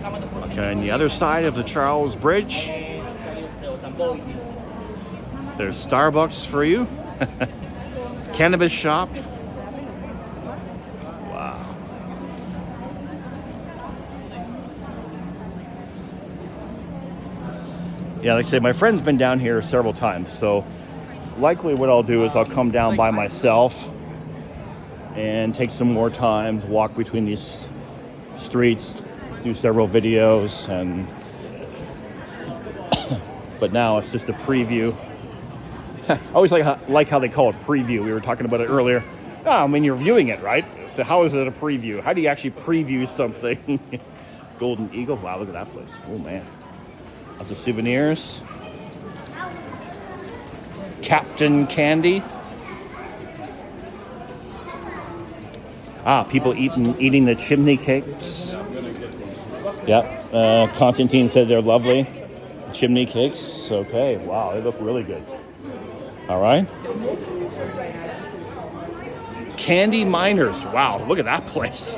Okay, on the other side of the Charles Bridge, there's Starbucks for you. Cannabis shop. Wow. Yeah, like I say, my friend's been down here several times, so likely what I'll do is I'll come down by myself and take some more time to walk between these streets, do several videos, and but now it's just a preview. I always like how they call it preview. We were talking about it earlier. I mean, you're viewing it, right? So how is it a preview? How do you actually preview something? Golden Eagle. Wow, look at that place. Oh man. Lots of souvenirs. Captain Candy. People eating the chimney cakes. Yep. Constantine said they're lovely. Chimney cakes. Okay. Wow, they look really good. All right. Candy Miners. Wow, look at that place.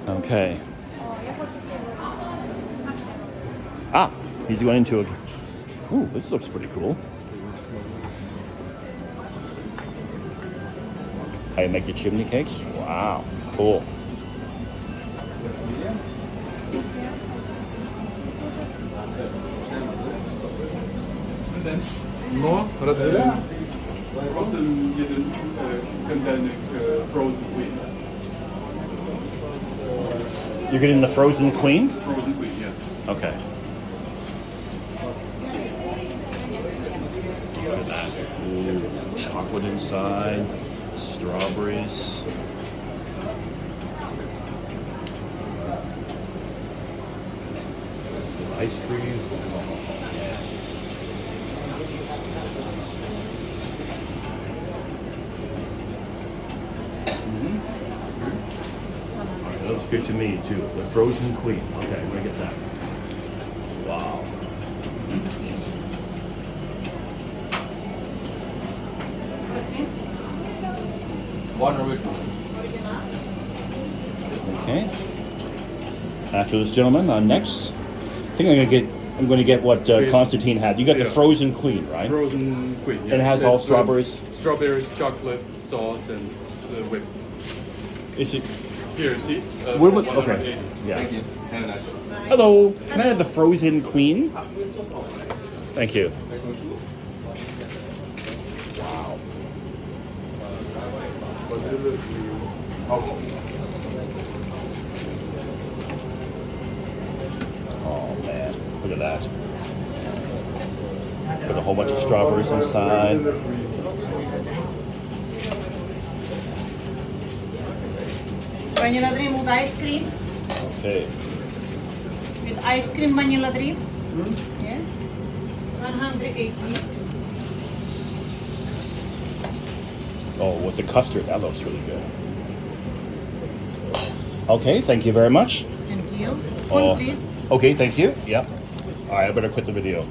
Okay. He's going into a... Ooh, this looks pretty cool. How you make the chimney cakes? Wow, cool. You're getting the frozen queen? Frozen queen, yes. Okay. Look at that. Ooh, chocolate inside, strawberries. Ice cream. That looks good to me too. The frozen queen. Okay, I'm gonna get that. Wow. One original. Okay. After this gentleman, next. I think I'm going to get what Constantine had. You got the frozen queen, right? Frozen queen. Yes. And it has all strawberries. Strawberries, chocolate, sauce, and whip. Is it? Here, see? Okay. Yeah. Thank you. Have a nice one. Hello. Can I have the frozen queen? Thank you. Wow. Oh man, look at that. Put a whole bunch of strawberries inside. Vanilla dream with ice cream. Okay. With ice cream vanilla dream. Yes. 180. Oh, with the custard, that looks really good. Okay, thank you very much. Thank you. Spoon, please. Okay, thank you. Yep. All right, I better quit the video.